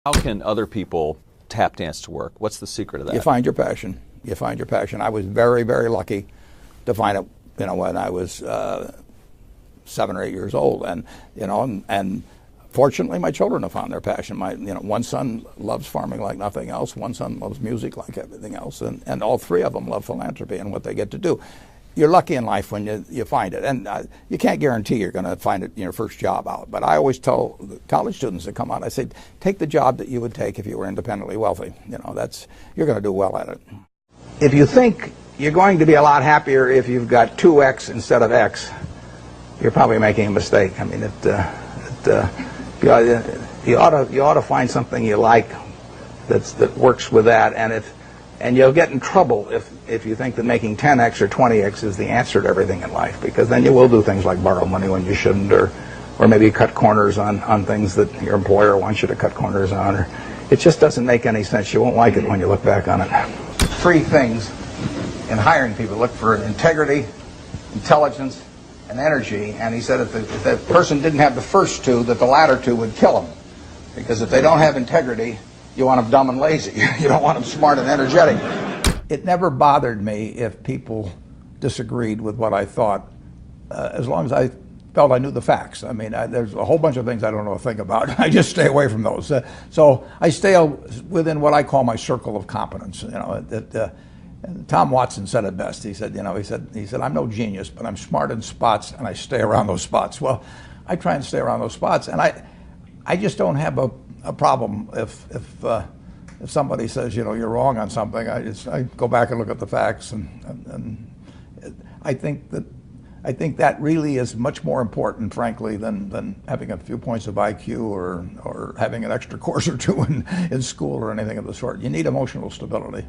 How can other people tap dance to work? What's the secret of that? You find your passion. You find your passion. I was very, very lucky to find it, when I was 7 or 8 years old, and fortunately, my children have found their passion. One son loves farming like nothing else. One son loves music like everything else, and all three of them love philanthropy and what they get to do. You're lucky in life when you find it, and you can't guarantee you're going to find it in your first job out. But I always tell the college students that come out, I say, take the job that you would take if you were independently wealthy. You're going to do well at it. If you think you're going to be a lot happier if you've got 2x instead of x, you're probably making a mistake. I mean, you ought to find something you like that works with that, and you'll get in trouble if you think that making 10x or 20x is the answer to everything in life, because then you will do things like borrow money when you shouldn't, or maybe cut corners on things that your employer wants you to cut corners on. Or it just doesn't make any sense. You won't like it when you look back on it. 3 things in hiring people: look for integrity, intelligence, and energy. And he said if the person didn't have the first 2, that the latter 2 would kill them, because if they don't have integrity, you want them dumb and lazy. You don't want them smart and energetic. It never bothered me if people disagreed with what I thought, as long as I felt I knew the facts. I mean, there's a whole bunch of things I don't know a thing about. I just stay away from those. So I stay within what I call my circle of competence. Tom Watson said it best. He said, I'm no genius, but I'm smart in spots, and I stay around those spots. Well, I try and stay around those spots, and I just don't have a problem if somebody says, you're wrong on something. I go back and look at the facts, and I think that really is much more important, frankly, than having a few points of IQ or having an extra course or 2 in school or anything of the sort. You need emotional stability.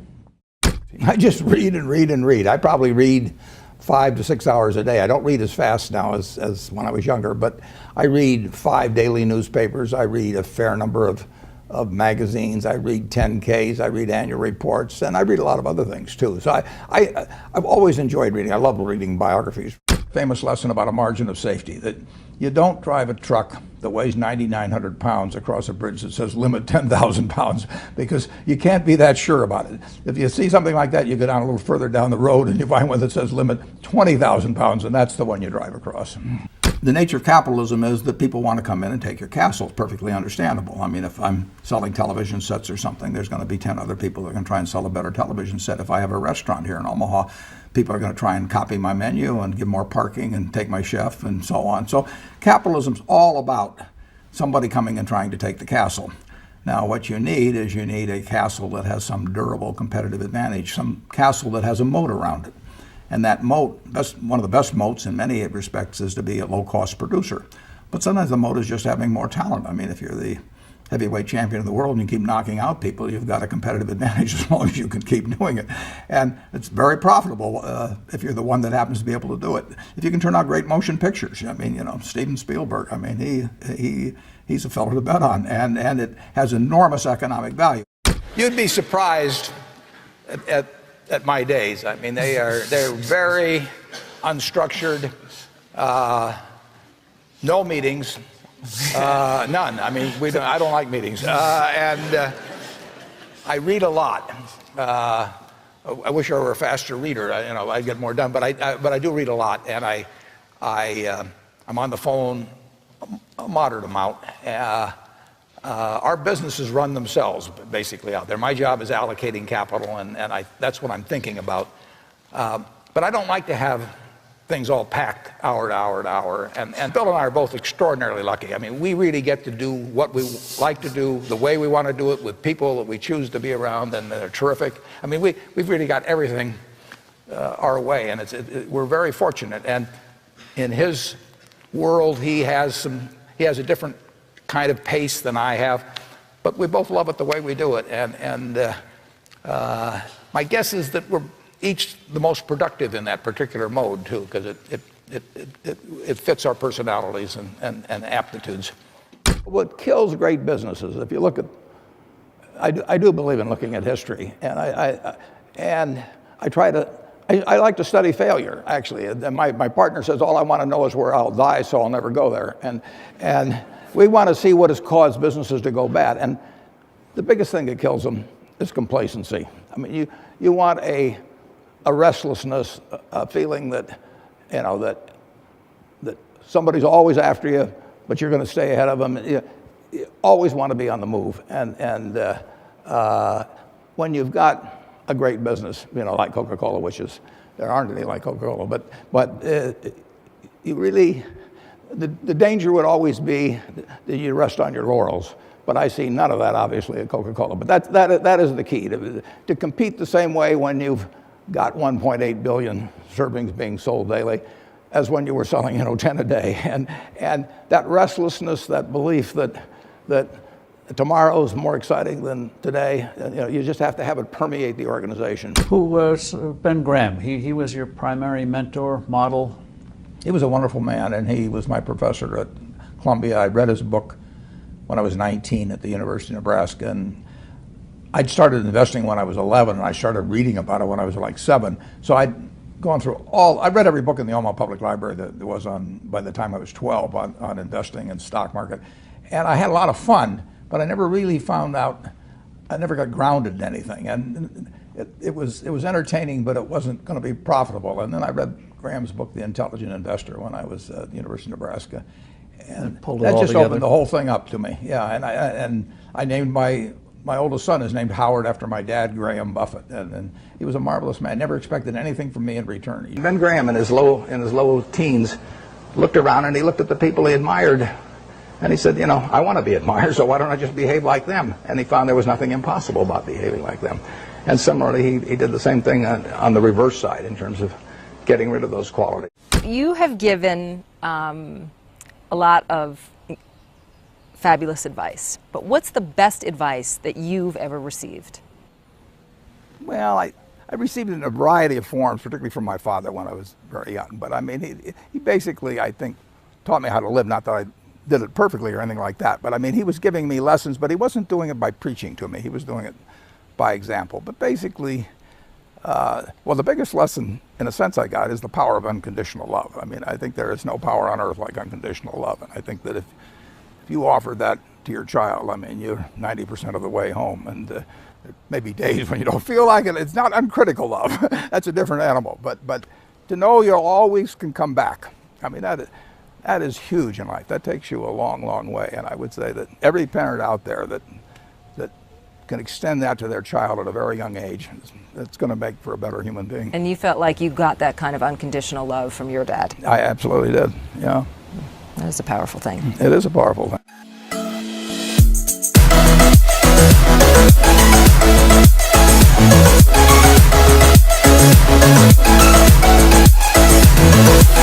I just read and read and read. I probably read 5 to 6 hours a day. I don't read as fast now as when I was younger, but I read 5 daily newspapers. I read a fair number of magazines. I read 10Ks. I read annual reports, and I read a lot of other things too. So I've always enjoyed reading. I love reading biographies. Famous lesson about a margin of safety, that you don't drive a truck that weighs 9,900 pounds across a bridge that says limit 10,000 pounds, because you can't be that sure about it. If you see something like that, you go down a little further down the road and you find one that says limit 20,000 pounds, and that's the one you drive across. The nature of capitalism is that people want to come in and take your castle. It's perfectly understandable. I mean, if I'm selling television sets or something, there's going to be 10 other people that are going to try and sell a better television set. If I have a restaurant here in Omaha, people are going to try and copy my menu and give more parking and take my chef and so on. So capitalism's all about somebody coming and trying to take the castle. Now, what you need is a castle that has some durable competitive advantage, some castle that has a moat around it. And that moat, one of the best moats in many respects, is to be a low-cost producer. But sometimes the moat is just having more talent. I mean, if you're the heavyweight champion of the world and you keep knocking out people, you've got a competitive advantage as long as you can keep doing it. And it's very profitable if you're the one that happens to be able to do it. If you can turn out great motion pictures, I mean, Steven Spielberg, I mean, he's a fellow to bet on, and it has enormous economic value. You'd be surprised at my days. I mean, they're very unstructured, no meetings. None. I mean, I don't like meetings, and I read a lot. I wish I were a faster reader. I'd get more done. But I do read a lot, and I'm on the phone a moderate amount. Our businesses run themselves basically out there. My job is allocating capital, and that's what I'm thinking about. But I don't like to have things all packed hour to hour to hour. And Bill and I are both extraordinarily lucky. I mean, we really get to do what we like to do, the way we want to do it, with people that we choose to be around, and they're terrific. I mean, we've really got everything our way, and we're very fortunate. And in his world, he has a different kind of pace than I have, but we both love it the way we do it. And my guess is that we're each the most productive in that particular mode too, because it fits our personalities and aptitudes. What kills great businesses, if you look at, I do believe in looking at history, and I like to study failure, actually. And my partner says, all I want to know is where I'll die, so I'll never go there. And we want to see what has caused businesses to go bad. And the biggest thing that kills them is complacency. I mean, you want a restlessness, a feeling that, you know, that somebody's always after you, but you're going to stay ahead of them. You always want to be on the move. And when you've got a great business, you know, like Coca-Cola, which is, there aren't any like Coca-Cola, but you really, the danger would always be that you rest on your laurels. But I see none of that, obviously, at Coca-Cola. But that is the key, to compete the same way when you've got 1.8 billion servings being sold daily as when you were selling, you know, 10 a day. And that restlessness, that belief that tomorrow is more exciting than today, you know, you just have to have it permeate the organization. Who was Ben Graham? He was your primary mentor, model? He was a wonderful man, and he was my professor at Columbia. I read his book when I was 19 at the University of Nebraska, and I'd started investing when I was 11, and I started reading about it when I was like 7. So I'd gone through I read every book in the Omaha Public Library that there was on, by the time I was 12, on investing and stock market. And I had a lot of fun, but I never really found out, I never got grounded in anything. And it was entertaining, but it wasn't going to be profitable. And then I read Graham's book, The Intelligent Investor, when I was at the University of Nebraska. And that just opened the whole thing up to me. Yeah, and I named my oldest son is named Howard after my dad, Graham Buffett, and he was a marvelous man. Never expected anything from me in return. Ben Graham, in his low teens, looked around and he looked at the people he admired, and he said, you know, I want to be admired, so why don't I just behave like them? And he found there was nothing impossible about behaving like them. And similarly, he did the same thing on the reverse side in terms of getting rid of those qualities. You have given a lot of fabulous advice, but what's the best advice that you've ever received? Well, I received it in a variety of forms, particularly from my father when I was very young. But I mean, he basically, I think, taught me how to live. Not that I did it perfectly or anything like that, but I mean, he was giving me lessons, but he wasn't doing it by preaching to me. He was doing it by example. But basically, well, the biggest lesson, in a sense, I got is the power of unconditional love. I mean, I think there is no power on earth like unconditional love. And I think that if you offer that to your child, I mean, you're 90% of the way home. And there may be days when you don't feel like it. It's not uncritical love. That's a different animal. But to know you always can come back, I mean, that is huge in life. That takes you a long, long way. And I would say that every parent out there that can extend that to their child at a very young age, it's going to make for a better human being. And you felt like you got that kind of unconditional love from your dad? I absolutely did, yeah. That is a powerful thing. It is a powerful thing.